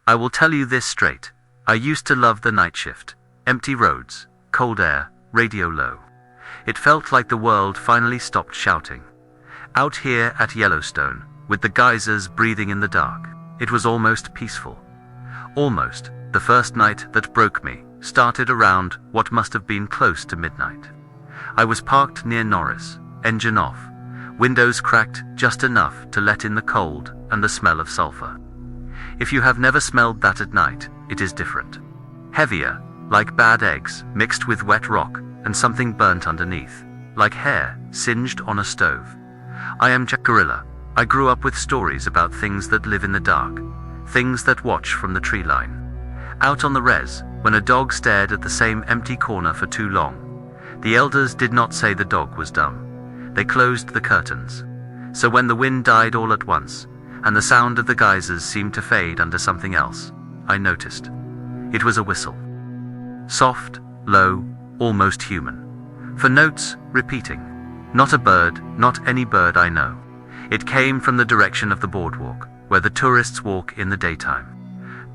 I will tell you this straight. I used to love the night shift. Empty roads, cold air, radio low. It felt like the world finally stopped shouting. Out here at Yellowstone, with the geysers breathing in the dark, it was almost peaceful. Almost. The first night that broke me started around what must have been close to midnight. I was parked near Norris, engine off, windows cracked just enough to let in the cold and the smell of sulfur. If you have never smelled that at night, it is different. Heavier, like bad eggs mixed with wet rock and something burnt underneath, like hair singed on a stove. I am Jicarilla. I grew up with stories about things that live in the dark, things that watch from the tree line. Out on the res, when a dog stared at the same empty corner for too long, the elders did not say the dog was dumb. They closed the curtains. So when the wind died all at once, and the sound of the geysers seemed to fade under something else, I noticed. It was a whistle. Soft, low, almost human. For notes, repeating. Not a bird, not any bird I know. It came from the direction of the boardwalk, where the tourists walk in the daytime.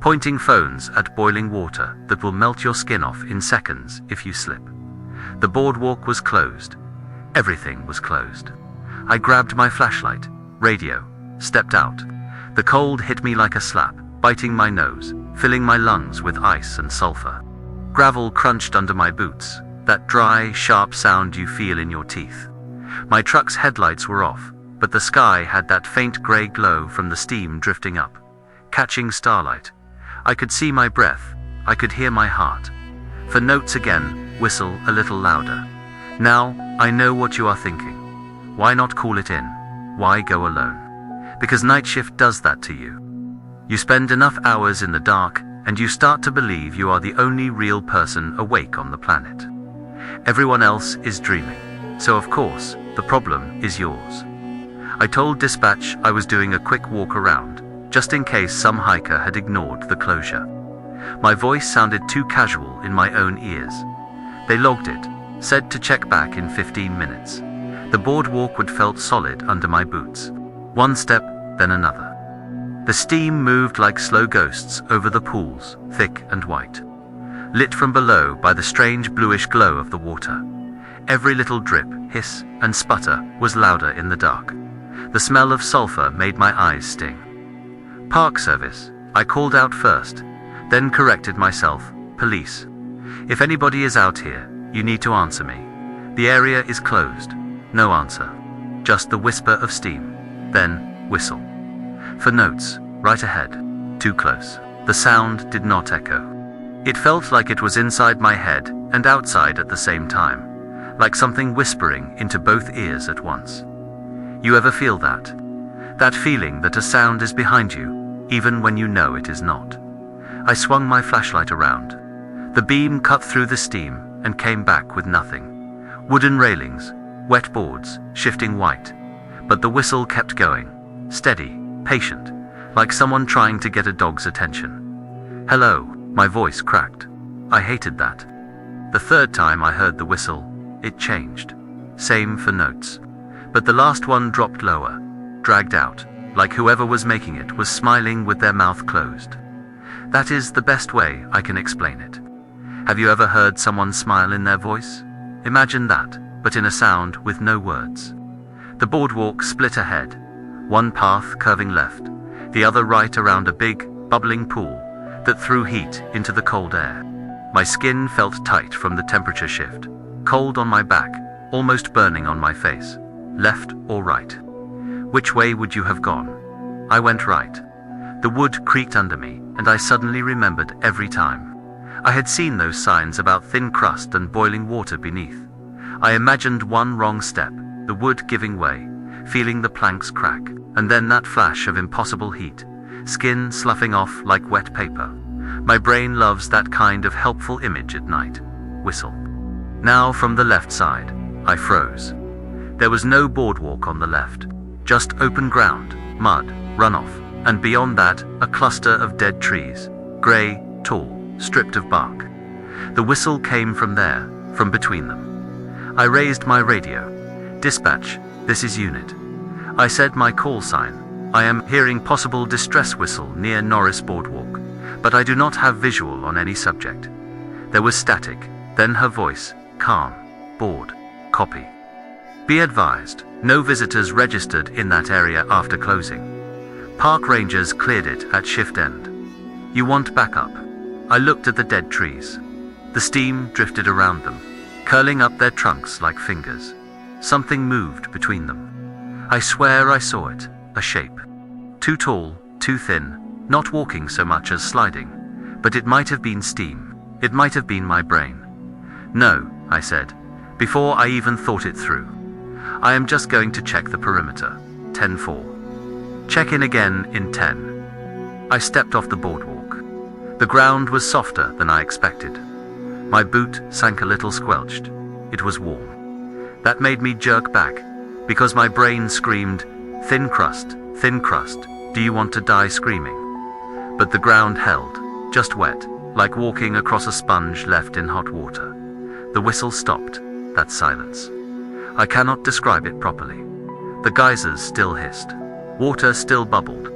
Pointing phones at boiling water that will melt your skin off in seconds if you slip. The boardwalk was closed. Everything was closed. I grabbed my flashlight, radio, stepped out. The cold hit me like a slap, biting my nose, filling my lungs with ice and sulfur. Gravel crunched under my boots, that dry, sharp sound you feel in your teeth. My truck's headlights were off, but the sky had that faint grey glow from the steam drifting up, catching starlight. I could see my breath, I could hear my heart. For notes again, whistle a little louder. Now, I know what you are thinking. Why not call it in? Why go alone? Because night shift does that to you. You spend enough hours in the dark, and you start to believe you are the only real person awake on the planet. Everyone else is dreaming, so of course, the problem is yours. I told dispatch I was doing a quick walk around, just in case some hiker had ignored the closure. My voice sounded too casual in my own ears. They logged it, said to check back in 15 minutes. The boardwalk would felt solid under my boots. One step, then another. The steam moved like slow ghosts over the pools, thick and white, lit from below by the strange bluish glow of the water. Every little drip, hiss, and sputter was louder in the dark. The smell of sulfur made my eyes sting. Park service, I called out first, then corrected myself. Police. If anybody is out here, you need to answer me. The area is closed. No answer. Just the whisper of steam. Then, whistle. For notes, right ahead. Too close. The sound did not echo. It felt like it was inside my head and outside at the same time, like something whispering into both ears at once. You ever feel that? That feeling that a sound is behind you, even when you know it is not. I swung my flashlight around. The beam cut through the steam and came back with nothing. Wooden railings, wet boards, shifting white. But the whistle kept going, steady, patient, like someone trying to get a dog's attention. Hello, my voice cracked. I hated that. The third time I heard the whistle, it changed. Same for notes. But the last one dropped lower, dragged out, like whoever was making it was smiling with their mouth closed. That is the best way I can explain it. Have you ever heard someone smile in their voice? Imagine that, but in a sound with no words. The boardwalk split ahead, one path curving left, the other right around a big, bubbling pool that threw heat into the cold air. My skin felt tight from the temperature shift, cold on my back, almost burning on my face. Left or right? Which way would you have gone? I went right. The wood creaked under me, and I suddenly remembered every time. I had seen those signs about thin crust and boiling water beneath. I imagined one wrong step, the wood giving way, feeling the planks crack, and then that flash of impossible heat, skin sloughing off like wet paper. My brain loves that kind of helpful image at night. Whistle. Now from the left side, I froze. There was no boardwalk on the left, just open ground, mud, runoff, and beyond that, a cluster of dead trees, grey, tall, stripped of bark. The whistle came from there, from between them. I raised my radio. Dispatch, this is unit. I said my call sign. I am hearing possible distress whistle near Norris Boardwalk. but I do not have visual on any subject. There was static, then her voice, calm, bored, copy. Be advised, no visitors registered in that area after closing. Park rangers cleared it at shift end. You want backup? I looked at the dead trees. The steam drifted around them, curling up their trunks like fingers. Something moved between them. I swear I saw it, a shape. Too tall, too thin, not walking so much as sliding. But it might have been steam. It might have been my brain. No, I said, before I even thought it through. I am just going to check the perimeter. 10-4. Check in again in 10. I stepped off the boardwalk. The ground was softer than I expected. My boot sank a little squelched. It was warm. That made me jerk back, because my brain screamed, thin crust, do you want to die screaming? But the ground held, just wet, like walking across a sponge left in hot water. The whistle stopped, that silence. I cannot describe it properly. The geysers still hissed. Water still bubbled.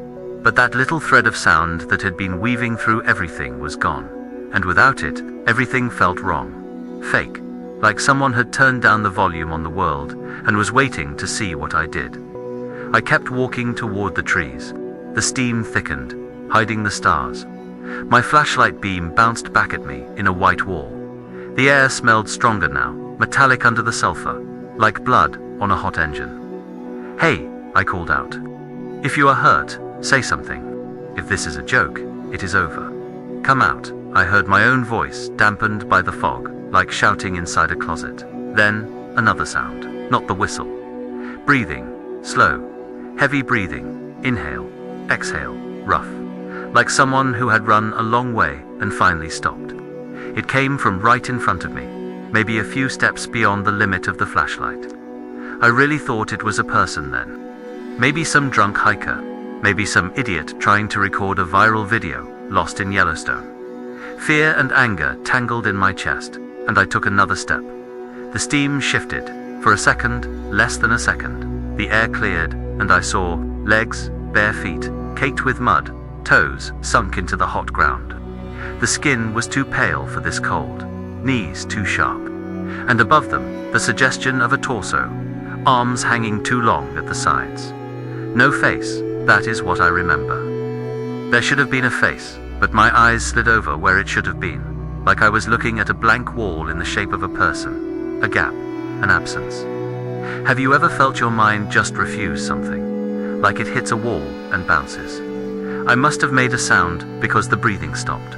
But that little thread of sound that had been weaving through everything was gone. And without it, everything felt wrong. Fake. Like someone had turned down the volume on the world and was waiting to see what I did. I kept walking toward the trees. The steam thickened, hiding the stars. My flashlight beam bounced back at me in a white wall. The air smelled stronger now, metallic under the sulfur, like blood on a hot engine. Hey, I called out. If you are hurt, say something. If this is a joke, it is over. Come out. I heard my own voice, dampened by the fog, like shouting inside a closet. Then, another sound, not the whistle. Breathing, slow, heavy breathing, inhale, exhale, rough. Like someone who had run a long way and finally stopped. It came from right in front of me, maybe a few steps beyond the limit of the flashlight. I really thought it was a person then. Maybe some drunk hiker, maybe some idiot trying to record a viral video, lost in Yellowstone. Fear and anger tangled in my chest, and I took another step. The steam shifted. For a second, less than a second, the air cleared, and I saw legs, bare feet, caked with mud, toes sunk into the hot ground. The skin was too pale for this cold, knees too sharp, and above them, the suggestion of a torso, arms hanging too long at the sides. No face, that is what I remember. There should have been a face, but my eyes slid over where it should have been, like I was looking at a blank wall in the shape of a person, a gap, an absence. Have you ever felt your mind just refuse something, like it hits a wall and bounces? I must have made a sound because the breathing stopped.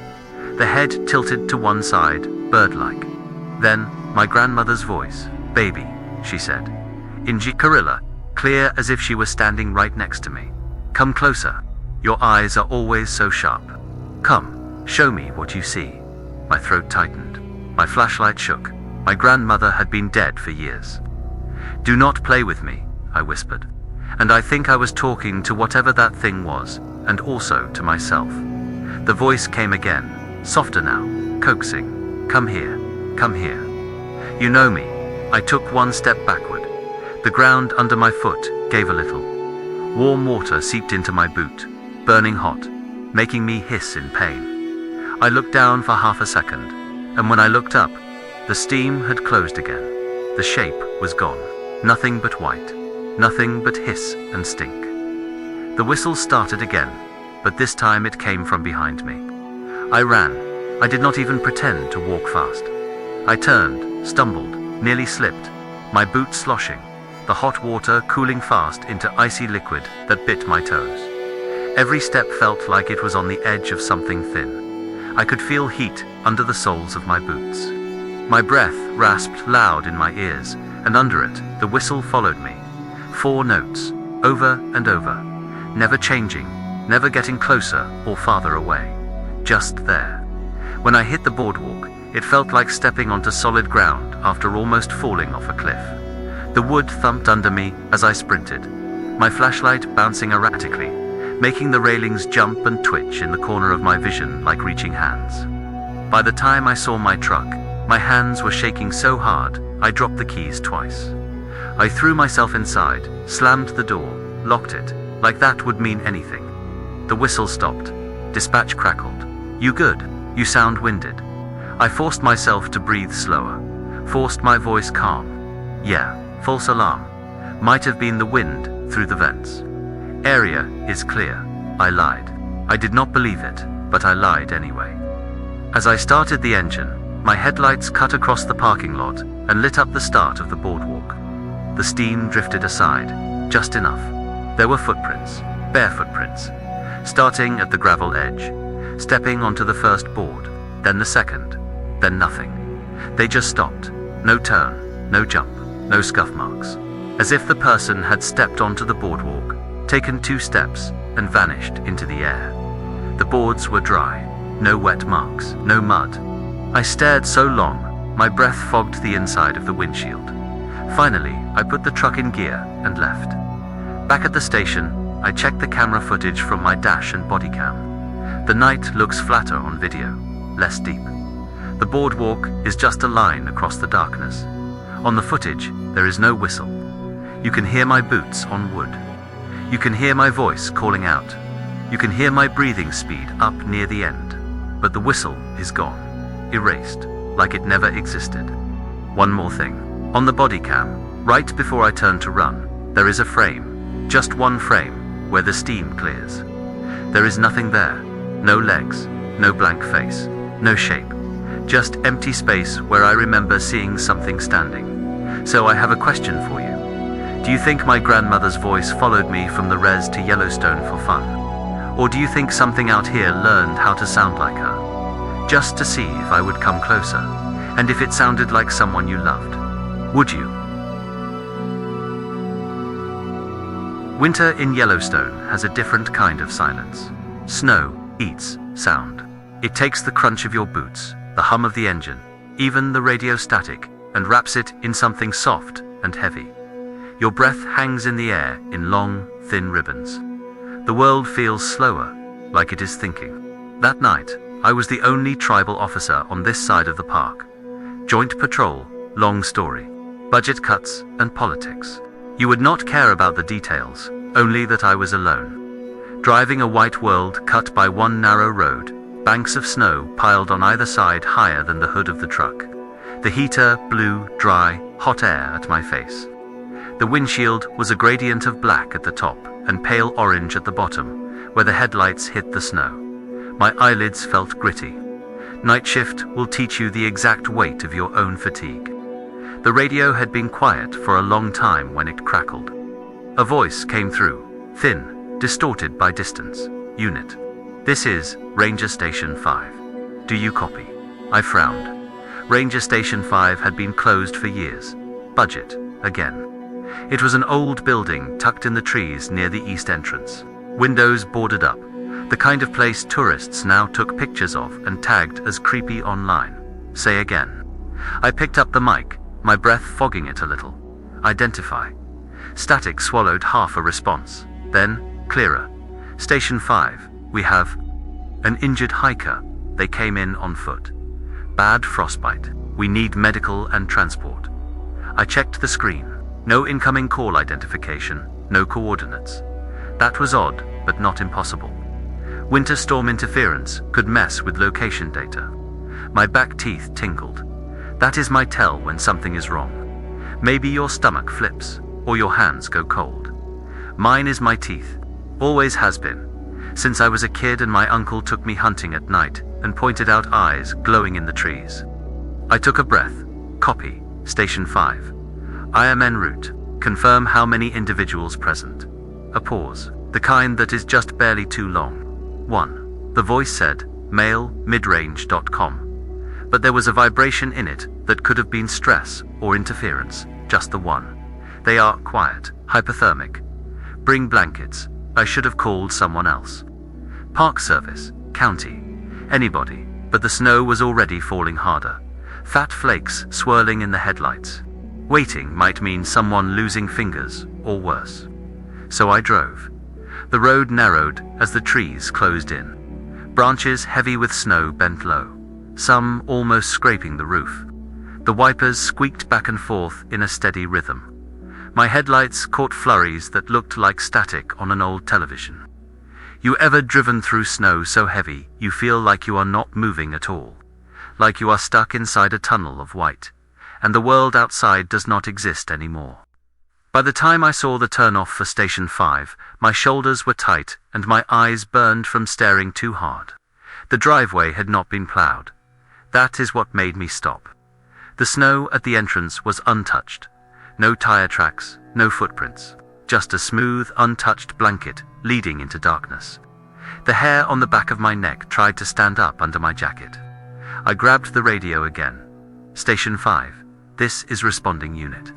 The head tilted to one side, bird-like. Then, my grandmother's voice, baby, she said, in Jicarilla, clear as if she was standing right next to me. Come closer. Your eyes are always so sharp. Come, show me what you see. My throat tightened. My flashlight shook. My grandmother had been dead for years. Do not play with me, I whispered. And I think I was talking to whatever that thing was, and also to myself. The voice came again, softer now, coaxing. Come here, come here. You know me. I took one step backward. The ground under my foot gave a little. Warm water seeped into my boot, burning hot, making me hiss in pain. I looked down for half a second, and when I looked up, the steam had closed again. The shape was gone. Nothing but white. Nothing but hiss and stink. The whistle started again, but this time it came from behind me. I ran. I did not even pretend to walk fast. I turned, stumbled, nearly slipped, my boot sloshing, the hot water cooling fast into icy liquid that bit my toes. Every step felt like it was on the edge of something thin. I could feel heat under the soles of my boots. My breath rasped loud in my ears, and under it, the whistle followed me. 4 notes, over and over, never changing, never getting closer or farther away. Just there. When I hit the boardwalk, it felt like stepping onto solid ground after almost falling off a cliff. The wood thumped under me as I sprinted, my flashlight bouncing erratically, making the railings jump and twitch in the corner of my vision like reaching hands. By the time I saw my truck, my hands were shaking so hard, I dropped the keys twice. I threw myself inside, slammed the door, locked it, like that would mean anything. The whistle stopped. Dispatch crackled. You good? You sound winded. I forced myself to breathe slower, forced my voice calm. Yeah, false alarm. Might have been the wind through the vents. Area is clear. I lied. I did not believe it, but I lied anyway. As I started the engine, my headlights cut across the parking lot and lit up the start of the boardwalk. The steam drifted aside, just enough. There were footprints, bare footprints, starting at the gravel edge, stepping onto the first board, then the second, then nothing. They just stopped. No turn, no jump, no scuff marks. As if the person had stepped onto the boardwalk, taken 2 steps, and vanished into the air. The boards were dry, no wet marks, no mud. I stared so long, my breath fogged the inside of the windshield. Finally, I put the truck in gear and left. Back at the station, I checked the camera footage from my dash and body cam. The night looks flatter on video, less deep. The boardwalk is just a line across the darkness. On the footage, there is no whistle. You can hear my boots on wood. You can hear my voice calling out. You can hear my breathing speed up near the end. But the whistle is gone, erased, like it never existed. One more thing. On the body cam, right before I turn to run, there is a frame, just one frame, where the steam clears. There is nothing there. No legs, no blank face, no shape. Just empty space where I remember seeing something standing. So I have a question for you. Do you think my grandmother's voice followed me from the res to Yellowstone for fun? Or do you think something out here learned how to sound like her? Just to see if I would come closer, and if it sounded like someone you loved. Would you? Winter in Yellowstone has a different kind of silence. Snow eats sound. It takes the crunch of your boots, the hum of the engine, even the radio static, and wraps it in something soft and heavy. Your breath hangs in the air in long, thin ribbons. The world feels slower, like it is thinking. That night, I was the only tribal officer on this side of the park. Joint patrol, long story. Budget cuts and politics. You would not care about the details, only that I was alone. Driving a white world cut by one narrow road, banks of snow piled on either side higher than the hood of the truck. The heater blew dry, hot air at my face. The windshield was a gradient of black at the top and pale orange at the bottom, where the headlights hit the snow. My eyelids felt gritty. Night shift will teach you the exact weight of your own fatigue. The radio had been quiet for a long time when it crackled. A voice came through, thin, distorted by distance. Unit. This is Ranger Station 5. Do you copy? I frowned. Ranger Station 5 had been closed for years. Budget, again. It was an old building tucked in the trees near the east entrance. Windows boarded up. The kind of place tourists now took pictures of and tagged as creepy online. Say again. I picked up the mic, my breath fogging it a little. Identify. Static swallowed half a response. Then, clearer. Station 5, we have an injured hiker. They came in on foot. Bad frostbite. We need medical and transport. I checked the screen. No incoming call identification, no coordinates. That was odd, but not impossible. Winter storm interference could mess with location data. My back teeth tingled. That is my tell when something is wrong. Maybe your stomach flips, or your hands go cold. Mine is my teeth. Always has been. Since I was a kid and my uncle took me hunting at night and pointed out eyes glowing in the trees. I took a breath. Copy. Station 5. I am en route. Confirm how many individuals present. A pause. The kind that is just barely too long. 1. The voice said, male, midrange.com. But there was a vibration in it that could have been stress or interference, just the one. They are quiet, hypothermic. Bring blankets. I should have called someone else. Park service, county, anybody, but the snow was already falling harder. Fat flakes swirling in the headlights. Waiting might mean someone losing fingers, or worse. So I drove. The road narrowed as the trees closed in. Branches heavy with snow bent low, some almost scraping the roof. The wipers squeaked back and forth in a steady rhythm. My headlights caught flurries that looked like static on an old television. You ever driven through snow so heavy you feel like you are not moving at all? Like you are stuck inside a tunnel of white, and the world outside does not exist anymore. By the time I saw the turn-off for Station 5, my shoulders were tight and my eyes burned from staring too hard. The driveway had not been plowed. That is what made me stop. The snow at the entrance was untouched. No tire tracks, no footprints. Just a smooth, untouched blanket leading into darkness. The hair on the back of my neck tried to stand up under my jacket. I grabbed the radio again. Station 5, this is responding unit.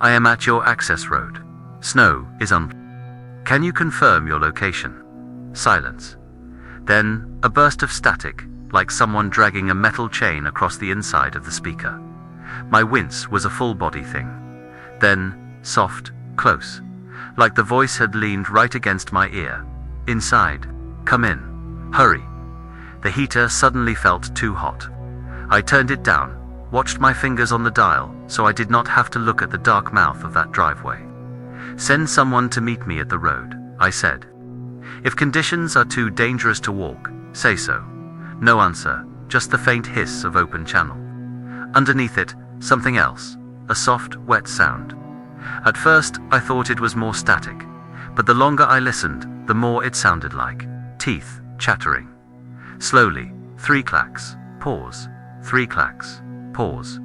I am at your access road. Snow is Can you confirm your location? Silence. Then, a burst of static, like someone dragging a metal chain across the inside of the speaker. My wince was a full-body thing. Then, soft, close, like the voice had leaned right against my ear. Inside. Come in. Hurry. The heater suddenly felt too hot. I turned it down, watched my fingers on the dial so I did not have to look at the dark mouth of that driveway. Send someone to meet me at the road, I said. If conditions are too dangerous to walk, say so. No answer, just the faint hiss of open channel. Underneath it, something else, a soft, wet sound. At first, I thought it was more static, but the longer I listened, the more it sounded like teeth chattering. Slowly, 3 clacks, pause, 3 clacks, pause.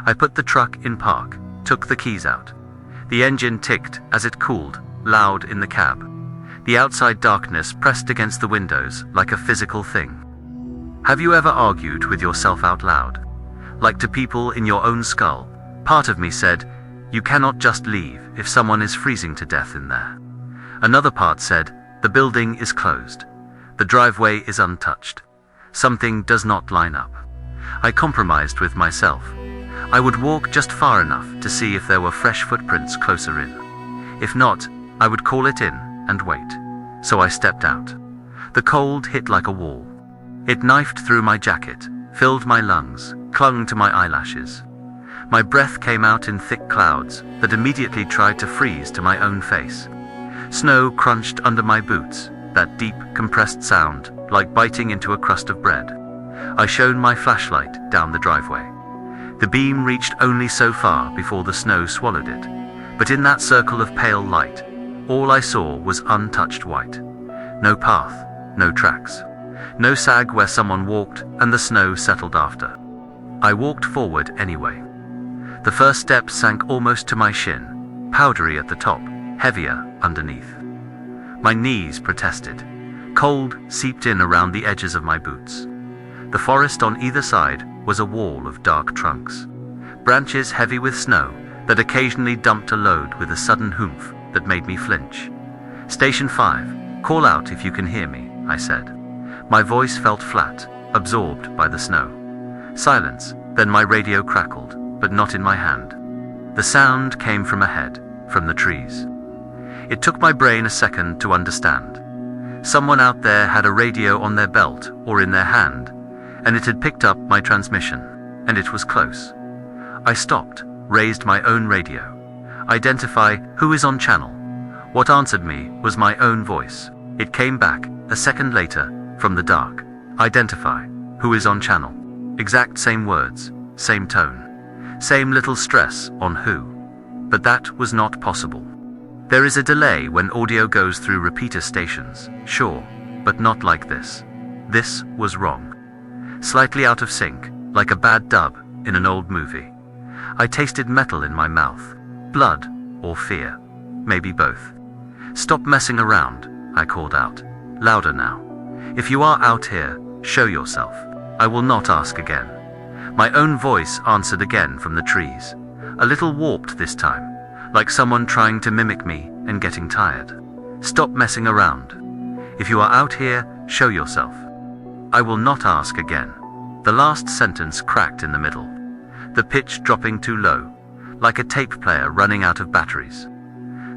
I put the truck in park, took the keys out. The engine ticked as it cooled, loud in the cab. The outside darkness pressed against the windows like a physical thing. Have you ever argued with yourself out loud? Like to people in your own skull? Part of me said, you cannot just leave if someone is freezing to death in there. Another part said, the building is closed. The driveway is untouched. Something does not line up. I compromised with myself. I would walk just far enough to see if there were fresh footprints closer in. If not, I would call it in and wait. So I stepped out. The cold hit like a wall. It knifed through my jacket, filled my lungs, clung to my eyelashes. My breath came out in thick clouds that immediately tried to freeze to my own face. Snow crunched under my boots, that deep, compressed sound, like biting into a crust of bread. I shone my flashlight down the driveway. The beam reached only so far before the snow swallowed it, but in that circle of pale light, all I saw was untouched white. No path, no tracks. No sag where someone walked and the snow settled after. I walked forward anyway. The first step sank almost to my shin, powdery at the top, heavier underneath. My knees protested. Cold seeped in around the edges of my boots. The forest on either side was a wall of dark trunks, branches heavy with snow that occasionally dumped a load with a sudden hoomph that made me flinch. Station 5, call out if you can hear me, I said. My voice felt flat, absorbed by the snow. Silence, then my radio crackled, but not in my hand. The sound came from ahead, from the trees. It took my brain a second to understand. Someone out there had a radio on their belt or in their hand, and it had picked up my transmission, and it was close. I stopped, raised my own radio. Identify who is on channel. What answered me was my own voice. It came back, a second later, from the dark. Identify who is on channel. Exact same words, same tone, same little stress on who. But that was not possible. There is a delay when audio goes through repeater stations, sure, but not like this. This was wrong. Slightly out of sync, like a bad dub in an old movie. I tasted metal in my mouth. Blood or fear. Maybe both. Stop messing around, I called out. Louder now. If you are out here, show yourself. I will not ask again. My own voice answered again from the trees. A little warped this time, like someone trying to mimic me and getting tired. Stop messing around. If you are out here, show yourself. I will not ask again. The last sentence cracked in the middle, the pitch dropping too low, like a tape player running out of batteries.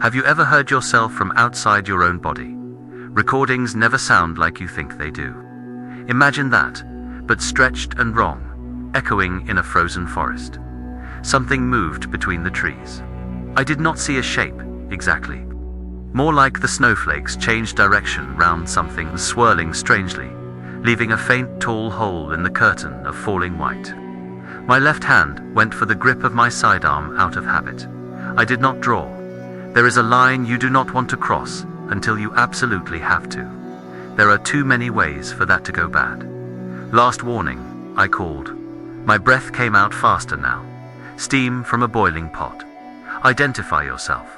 Have you ever heard yourself from outside your own body? Recordings never sound like you think they do. Imagine that, but stretched and wrong, echoing in a frozen forest. Something moved between the trees. I did not see a shape, exactly. More like the snowflakes changed direction round something swirling strangely, leaving a faint tall hole in the curtain of falling white. My left hand went for the grip of my sidearm out of habit. I did not draw. There is a line you do not want to cross until you absolutely have to. There are too many ways for that to go bad. Last warning, I called. My breath came out faster now. Steam from a boiling pot. Identify yourself.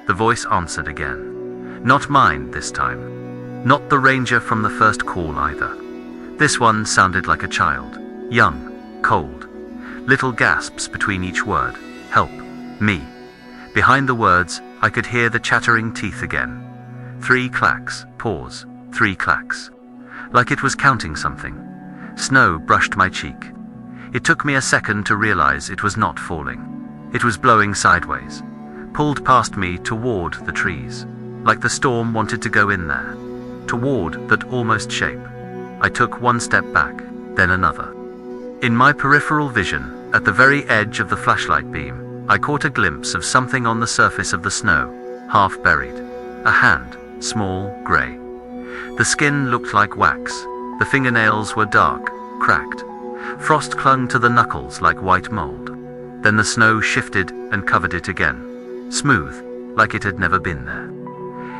The voice answered again. Not mine this time. Not the ranger from the first call either. This one sounded like a child. Young, cold. Little gasps between each word. Help. Me. Behind the words, I could hear the chattering teeth again. 3 clacks. Pause. 3 clacks. Like it was counting something. Snow brushed my cheek. It took me a second to realize it was not falling. It was blowing sideways, pulled past me toward the trees, like the storm wanted to go in there, toward that almost shape. I took one step back, then another. In my peripheral vision, at the very edge of the flashlight beam, I caught a glimpse of something on the surface of the snow, half buried. A hand, small, gray. The skin looked like wax. The fingernails were dark, cracked. Frost clung to the knuckles like white mold. Then the snow shifted and covered it again, smooth, like it had never been there.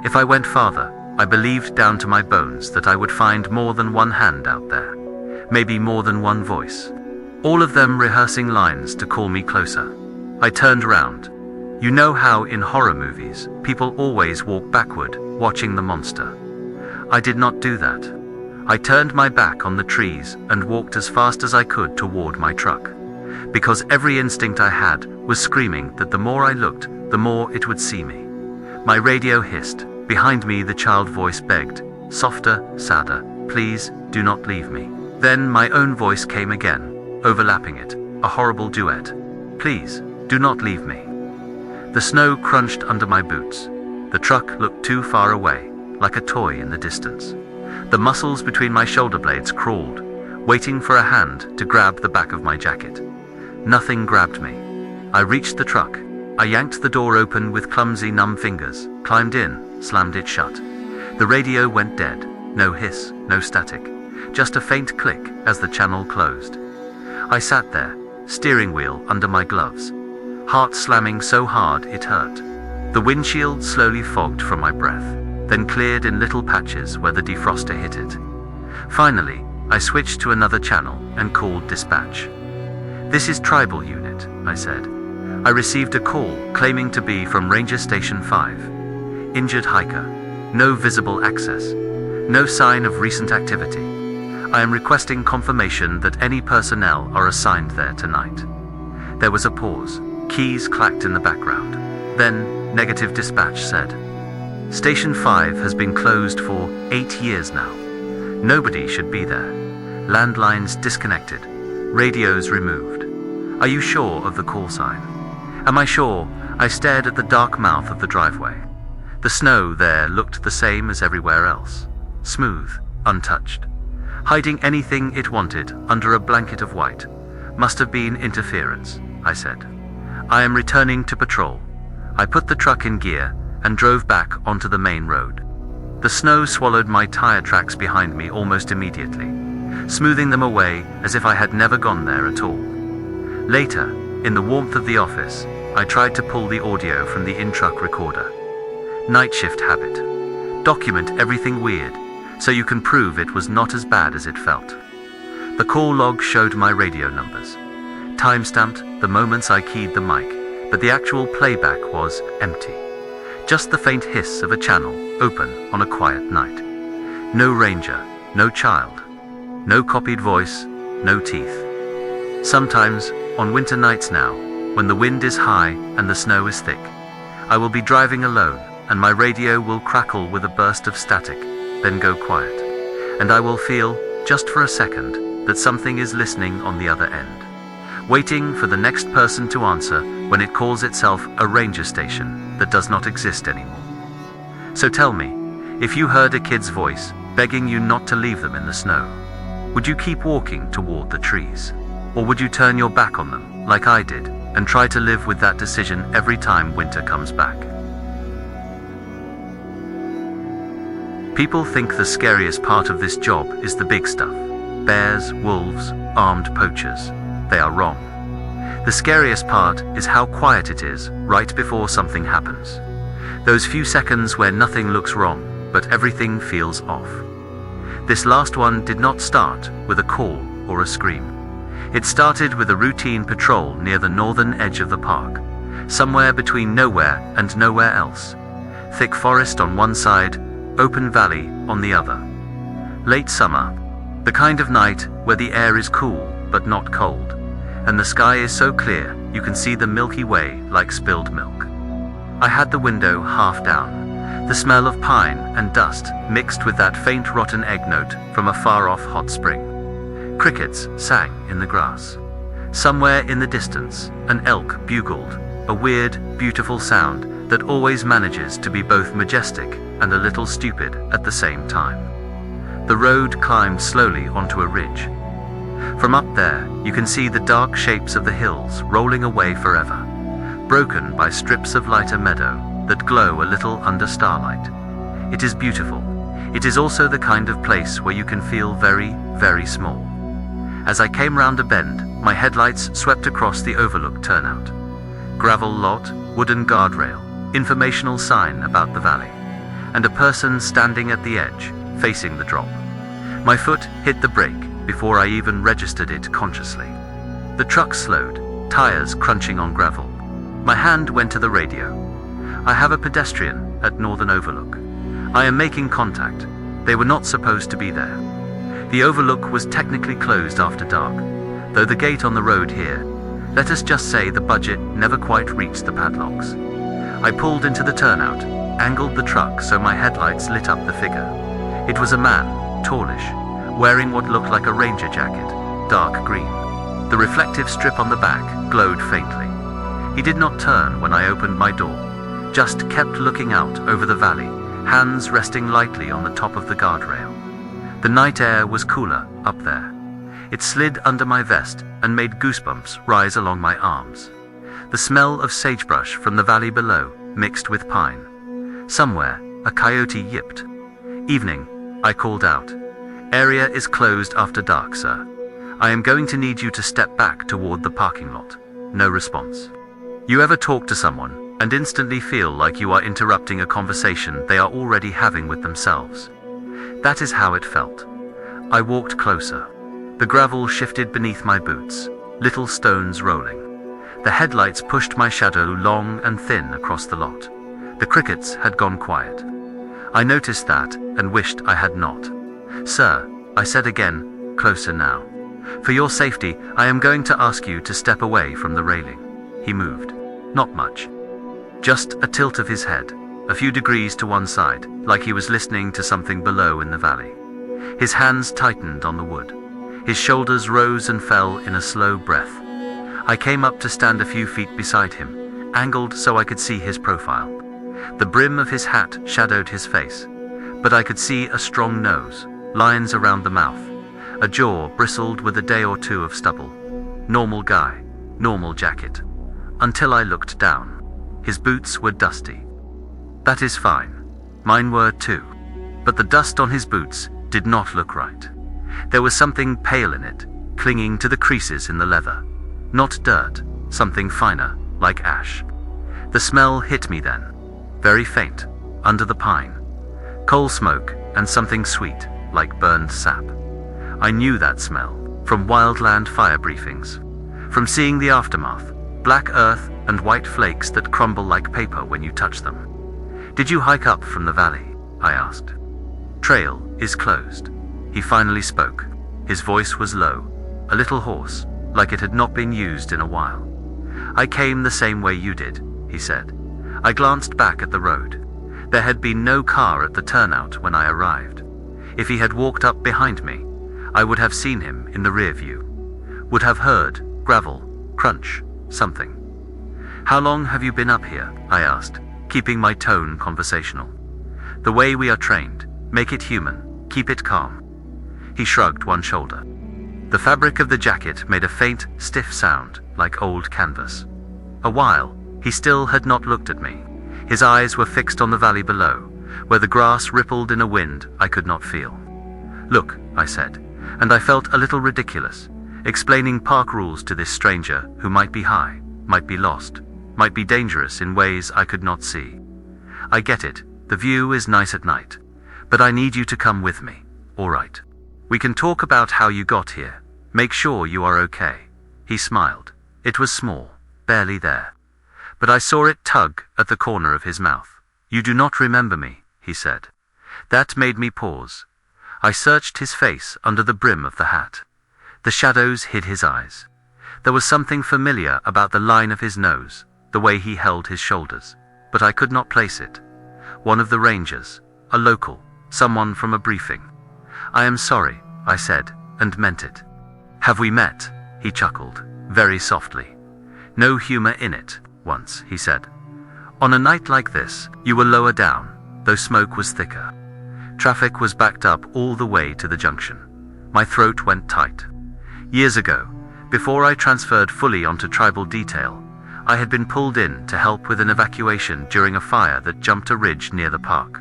If I went farther, I believed down to my bones that I would find more than one hand out there, maybe more than one voice, all of them rehearsing lines to call me closer. I turned round. You know how in horror movies, people always walk backward, watching the monster. I did not do that. I turned my back on the trees and walked as fast as I could toward my truck, because every instinct I had was screaming that the more I looked, the more it would see me. My radio hissed. Behind me the child voice begged, softer, sadder, please, do not leave me. Then my own voice came again, overlapping it, a horrible duet. Please, do not leave me. The snow crunched under my boots. The truck looked too far away, like a toy in the distance. The muscles between my shoulder blades crawled, waiting for a hand to grab the back of my jacket. Nothing grabbed me. I reached the truck. I yanked the door open with clumsy, numb fingers, climbed in, slammed it shut. The radio went dead. No hiss, no static. Just a faint click as the channel closed. I sat there, steering wheel under my gloves, heart slamming so hard it hurt. The windshield slowly fogged from my breath, then cleared in little patches where the defroster hit it. Finally, I switched to another channel and called dispatch. This is Tribal Unit, I said. I received a call claiming to be from Ranger Station 5. Injured hiker. No visible access. No sign of recent activity. I am requesting confirmation that any personnel are assigned there tonight. There was a pause. Keys clacked in the background. Then, negative dispatch said. Station 5 has been closed for 8 years now. Nobody should be there. Landlines disconnected. Radios removed. Are you sure of the call sign? Am I sure? I stared at the dark mouth of the driveway. The snow there looked the same as everywhere else. Smooth, untouched. Hiding anything it wanted under a blanket of white. Must have been interference, I said. I am returning to patrol. I put the truck in gear and drove back onto the main road. The snow swallowed my tire tracks behind me almost immediately, smoothing them away as if I had never gone there at all. Later, in the warmth of the office, I tried to pull the audio from the in-truck recorder. Night shift habit. Document everything weird, so you can prove it was not as bad as it felt. The call log showed my radio numbers. Time-stamped the moments I keyed the mic, but the actual playback was empty. Just the faint hiss of a channel open on a quiet night. No ranger, no child, no copied voice, no teeth. Sometimes, on winter nights now, when the wind is high and the snow is thick, I will be driving alone and my radio will crackle with a burst of static, then go quiet. And I will feel, just for a second, that something is listening on the other end, waiting for the next person to answer when it calls itself a ranger station that does not exist anymore. So tell me, if you heard a kid's voice begging you not to leave them in the snow, would you keep walking toward the trees? Or would you turn your back on them, like I did, and try to live with that decision every time winter comes back? People think the scariest part of this job is the big stuff. Bears, wolves, armed poachers. They are wrong. The scariest part is how quiet it is right before something happens. Those few seconds where nothing looks wrong, but everything feels off. This last one did not start with a call or a scream. It started with a routine patrol near the northern edge of the park, somewhere between nowhere and nowhere else. Thick forest on one side, open valley on the other. Late summer, the kind of night where the air is cool but not cold, and the sky is so clear you can see the Milky Way like spilled milk. I had the window half down, the smell of pine and dust mixed with that faint rotten egg note from a far-off hot spring. Crickets sang in the grass. Somewhere in the distance, an elk bugled, a weird, beautiful sound that always manages to be both majestic and a little stupid at the same time. The road climbed slowly onto a ridge. From up there, you can see the dark shapes of the hills rolling away forever, broken by strips of lighter meadow that glow a little under starlight. It is beautiful. It is also the kind of place where you can feel very, very small. As I came round a bend, my headlights swept across the overlook turnout. Gravel lot, wooden guardrail, informational sign about the valley, and a person standing at the edge, facing the drop. My foot hit the brake before I even registered it consciously. The truck slowed, tires crunching on gravel. My hand went to the radio. I have a pedestrian at Northern Overlook. I am making contact. They were not supposed to be there. The overlook was technically closed after dark, though the gate on the road here, let us just say the budget never quite reached the padlocks. I pulled into the turnout, angled the truck so my headlights lit up the figure. It was a man, tallish, wearing what looked like a ranger jacket, dark green. The reflective strip on the back glowed faintly. He did not turn when I opened my door, just kept looking out over the valley, hands resting lightly on the top of the guardrail. The night air was cooler up there. It slid under my vest and made goosebumps rise along my arms. The smell of sagebrush from the valley below mixed with pine. Somewhere, a coyote yipped. Evening, I called out. Area is closed after dark, sir. I am going to need you to step back toward the parking lot. No response. You ever talk to someone and instantly feel like you are interrupting a conversation they are already having with themselves? That is how it felt. I walked closer. The gravel shifted beneath my boots, little stones rolling. The headlights pushed my shadow long and thin across the lot. The crickets had gone quiet. I noticed that and wished I had not. Sir, I said again, closer now. For your safety, I am going to ask you to step away from the railing. He moved. Not much. Just a tilt of his head, a few degrees to one side, like he was listening to something below in the valley. His hands tightened on the wood. His shoulders rose and fell in a slow breath. I came up to stand a few feet beside him, angled so I could see his profile. The brim of his hat shadowed his face, but I could see a strong nose, lines around the mouth, a jaw bristled with a day or two of stubble. Normal guy, normal jacket. Until I looked down. His boots were dusty. That is fine. Mine were too. But the dust on his boots did not look right. There was something pale in it, clinging to the creases in the leather. Not dirt, something finer, like ash. The smell hit me then, very faint, under the pine. Coal smoke and something sweet, like burned sap. I knew that smell, from wildland fire briefings. From seeing the aftermath, black earth and white flakes that crumble like paper when you touch them. Did you hike up from the valley? I asked. Trail is closed. He finally spoke. His voice was low, a little hoarse, like it had not been used in a while. I came the same way you did, he said. I glanced back at the road. There had been no car at the turnout when I arrived. If he had walked up behind me, I would have seen him in the rear view. Would have heard gravel, crunch, something. How long have you been up here? I asked, keeping my tone conversational. The way we are trained, make it human, keep it calm. He shrugged one shoulder. The fabric of the jacket made a faint, stiff sound, like old canvas. A while, he still had not looked at me. His eyes were fixed on the valley below, where the grass rippled in a wind I could not feel. "Look," I said, and I felt a little ridiculous, explaining park rules to this stranger who might be high, might be lost, might be dangerous in ways I could not see. "I get it, the view is nice at night, but I need you to come with me, all right? We can talk about how you got here, make sure you are okay." He smiled. It was small, barely there, but I saw it tug at the corner of his mouth. "You do not remember me," he said. That made me pause. I searched his face under the brim of the hat. The shadows hid his eyes. There was something familiar about the line of his nose, the way he held his shoulders, but I could not place it. One of the rangers, a local, someone from a briefing. "I am sorry," I said, and meant it. "Have we met?" He chuckled, very softly. "No humor in it, once," he said. "On a night like this, you were lower down, though smoke was thicker. Traffic was backed up all the way to the junction. My throat went tight. Years ago, before I transferred fully onto tribal detail, I had been pulled in to help with an evacuation during a fire that jumped a ridge near the park.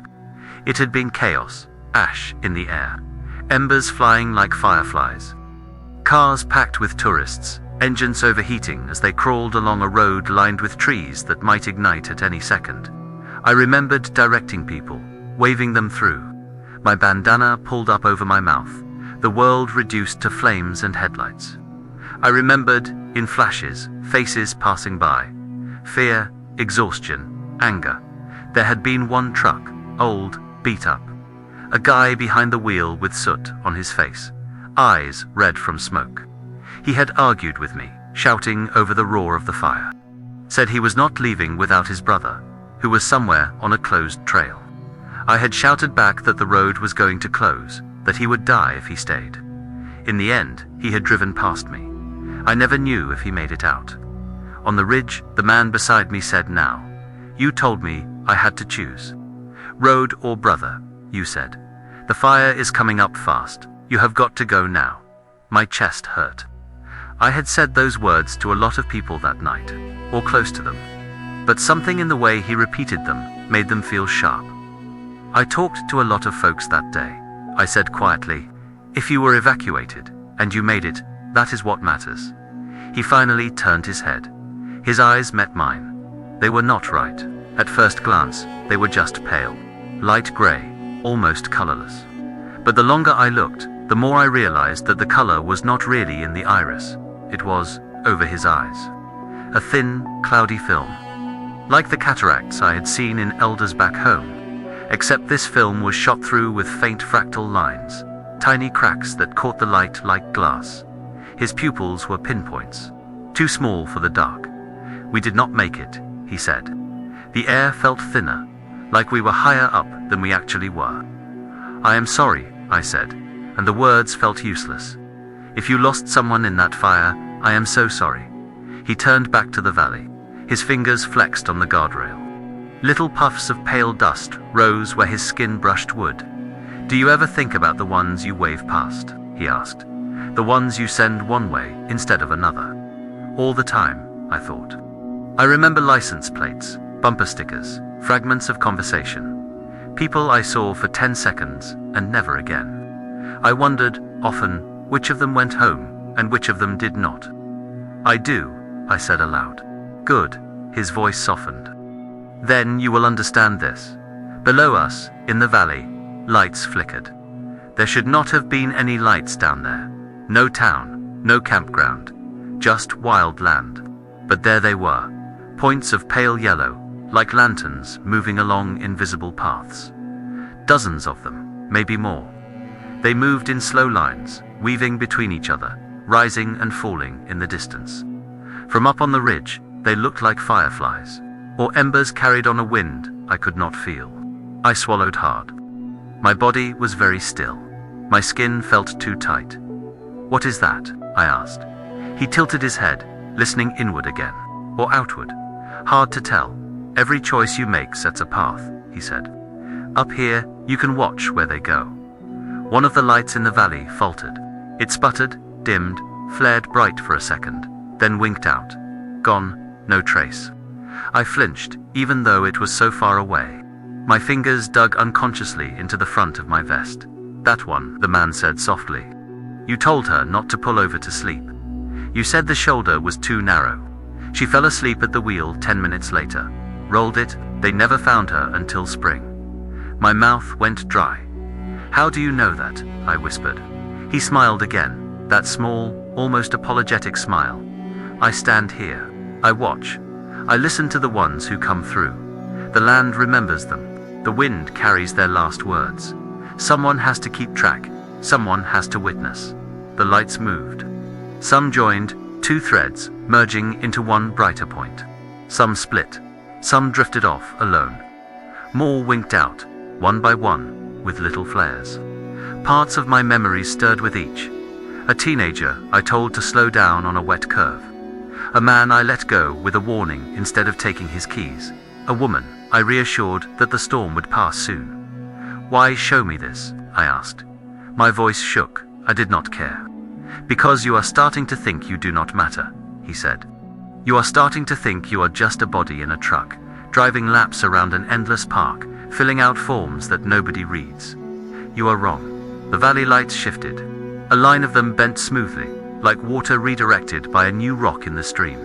It had been chaos, ash in the air, embers flying like fireflies. Cars packed with tourists, engines overheating as they crawled along a road lined with trees that might ignite at any second. I remembered directing people, waving them through, my bandana pulled up over my mouth, the world reduced to flames and headlights. I remembered, in flashes, faces passing by. Fear, exhaustion, anger. There had been one truck, old, beat up. A guy behind the wheel with soot on his face, eyes red from smoke. He had argued with me, shouting over the roar of the fire. Said he was not leaving without his brother, who was somewhere on a closed trail. I had shouted back that the road was going to close, that he would die if he stayed. In the end, he had driven past me. I never knew if he made it out. On the ridge, the man beside me said, "Now, you told me I had to choose. Road or brother," you said. "The fire is coming up fast. You have got to go now." My chest hurt. I had said those words to a lot of people that night, or close to them. But something in the way he repeated them made them feel sharp. "I talked to a lot of folks that day," I said quietly. "If you were evacuated, and you made it, that is what matters." He finally turned his head. His eyes met mine. They were not right. At first glance, they were just pale, light gray, almost colorless. But the longer I looked, the more I realized that the color was not really in the iris. It was over his eyes. A thin, cloudy film. Like the cataracts I had seen in elders back home, except this film was shot through with faint fractal lines, tiny cracks that caught the light like glass. His pupils were pinpoints, too small for the dark. "We did not make it," he said. The air felt thinner, like we were higher up than we actually were. "I am sorry," I said, and the words felt useless. "If you lost someone in that fire, I am so sorry." He turned back to the valley. His fingers flexed on the guardrail. Little puffs of pale dust rose where his skin brushed wood. "Do you ever think about the ones you wave past?" he asked. "The ones you send one way instead of another?" "All the time," I thought. I remember license plates, bumper stickers, fragments of conversation. People I saw for 10 seconds and never again. I wondered, often, which of them went home and which of them did not. "I do," I said aloud. "Good," his voice softened. "Then you will understand this. Below us, in the valley, lights flickered. There should not have been any lights down there. No town, no campground, just wild land. But there they were, points of pale yellow, like lanterns moving along invisible paths. Dozens of them, maybe more. They moved in slow lines, weaving between each other, rising and falling in the distance. From up on the ridge, they looked like fireflies, or embers carried on a wind I could not feel. I swallowed hard. My body was very still. My skin felt too tight. "What is that?" I asked. He tilted his head, listening inward again, or outward. "Hard to tell. Every choice you make sets a path," he said. "Up here, you can watch where they go." One of the lights in the valley faltered. It sputtered, dimmed, flared bright for a second, then winked out. Gone, no trace. I flinched, even though it was so far away. My fingers dug unconsciously into the front of my vest. "That one," the man said softly. "You told her not to pull over to sleep. You said the shoulder was too narrow. She fell asleep at the wheel 10 minutes later. Rolled it. They never found her until spring." My mouth went dry. "How do you know that?" I whispered. He smiled again, that small, almost apologetic smile. "I stand here. I watch. I listen to the ones who come through. The land remembers them. The wind carries their last words. Someone has to keep track. Someone has to witness." The lights moved. Some joined, 2 threads, merging into one brighter point. Some split. Some drifted off, alone. More winked out, one by one, with little flares. Parts of my memories stirred with each. A teenager I told to slow down on a wet curve. A man I let go with a warning instead of taking his keys. A woman I reassured that the storm would pass soon. "Why show me this?" I asked. My voice shook. I did not care. "Because you are starting to think you do not matter," he said. "You are starting to think you are just a body in a truck, driving laps around an endless park, filling out forms that nobody reads. You are wrong." The valley lights shifted. A line of them bent smoothly, like water redirected by a new rock in the stream.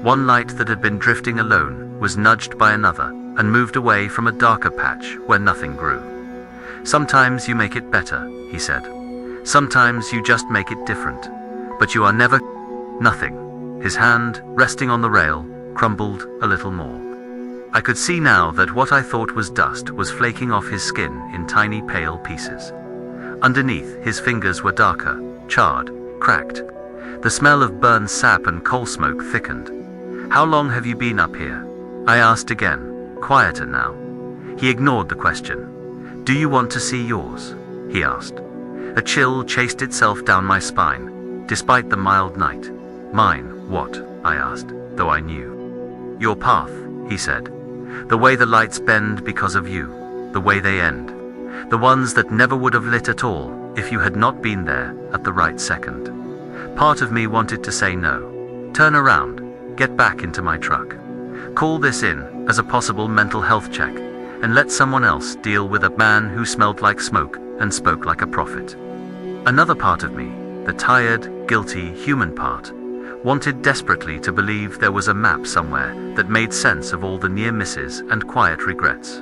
One light that had been drifting alone was nudged by another and moved away from a darker patch where nothing grew. "Sometimes you make it better," he said. "Sometimes you just make it different. But you are never..." Nothing. His hand, resting on the rail, crumbled a little more. I could see now that what I thought was dust was flaking off his skin in tiny pale pieces. Underneath, his fingers were darker, charred, cracked. The smell of burned sap and coal smoke thickened. "How long have you been up here?" I asked again, quieter now. He ignored the question. "Do you want to see yours?" he asked. A chill chased itself down my spine, despite the mild night. "Mine, what?" I asked, though I knew. "Your path," he said. "The way the lights bend because of you, the way they end. The ones that never would have lit at all if you had not been there at the right second." Part of me wanted to say no. Turn around, get back into my truck. Call this in as a possible mental health check, and let someone else deal with a man who smelled like smoke and spoke like a prophet. Another part of me, the tired, guilty, human part, wanted desperately to believe there was a map somewhere that made sense of all the near misses and quiet regrets.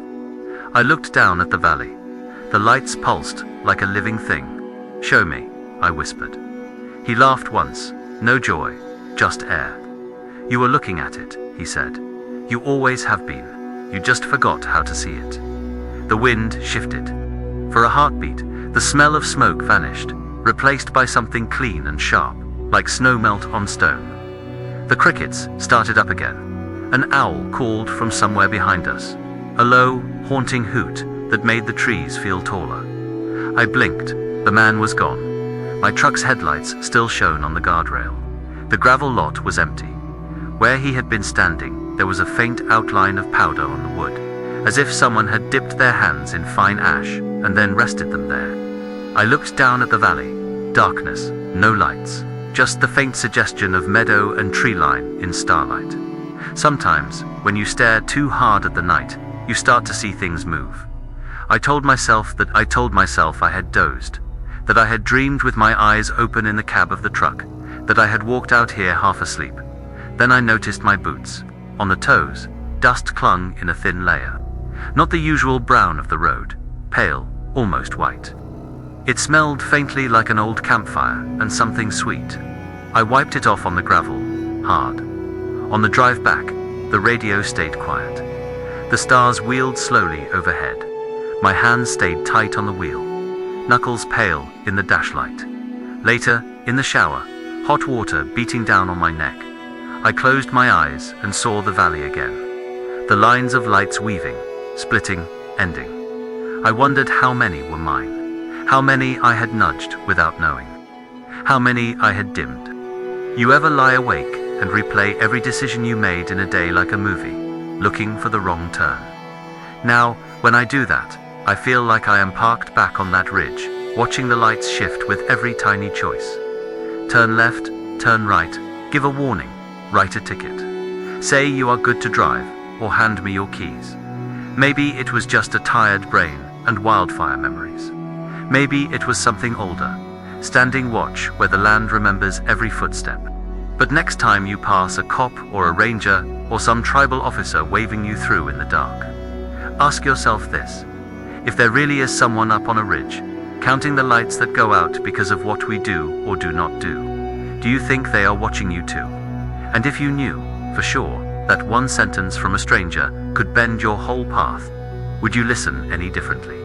I looked down at the valley. The lights pulsed like a living thing. "Show me," I whispered. He laughed once, no joy, just air. "You were looking at it," he said. "You always have been. You just forgot how to see it." The wind shifted. For a heartbeat, the smell of smoke vanished, replaced by something clean and sharp, like snow melt on stone. The crickets started up again. An owl called from somewhere behind us, a low, haunting hoot that made the trees feel taller. I blinked. The man was gone. My truck's headlights still shone on the guardrail. The gravel lot was empty. Where he had been standing, there was a faint outline of powder on the wood, as if someone had dipped their hands in fine ash and then rested them there. I looked down at the valley. Darkness, no lights, just the faint suggestion of meadow and tree line in starlight. Sometimes, when you stare too hard at the night, you start to see things move. I told myself I had dozed, that I had dreamed with my eyes open in the cab of the truck, that I had walked out here half asleep. Then I noticed my boots. On the toes, dust clung in a thin layer. Not the usual brown of the road, pale, almost white. It smelled faintly like an old campfire and something sweet. I wiped it off on the gravel, hard. On the drive back, the radio stayed quiet. The stars wheeled slowly overhead. My hands stayed tight on the wheel, knuckles pale in the dashlight. Later, in the shower, hot water beating down on my neck. I closed my eyes and saw the valley again. The lines of lights weaving, splitting, ending. I wondered how many were mine. How many I had nudged without knowing. How many I had dimmed. You ever lie awake and replay every decision you made in a day like a movie, looking for the wrong turn? Now, when I do that, I feel like I am parked back on that ridge, watching the lights shift with every tiny choice. Turn left, turn right, give a warning, write a ticket. Say you are good to drive, or hand me your keys. Maybe it was just a tired brain and wildfire memories. Maybe it was something older, standing watch where the land remembers every footstep. But next time you pass a cop or a ranger or some tribal officer waving you through in the dark, ask yourself this: if there really is someone up on a ridge, counting the lights that go out because of what we do or do not do you think they are watching you too? And if you knew, for sure, that one sentence from a stranger could bend your whole path, would you listen any differently?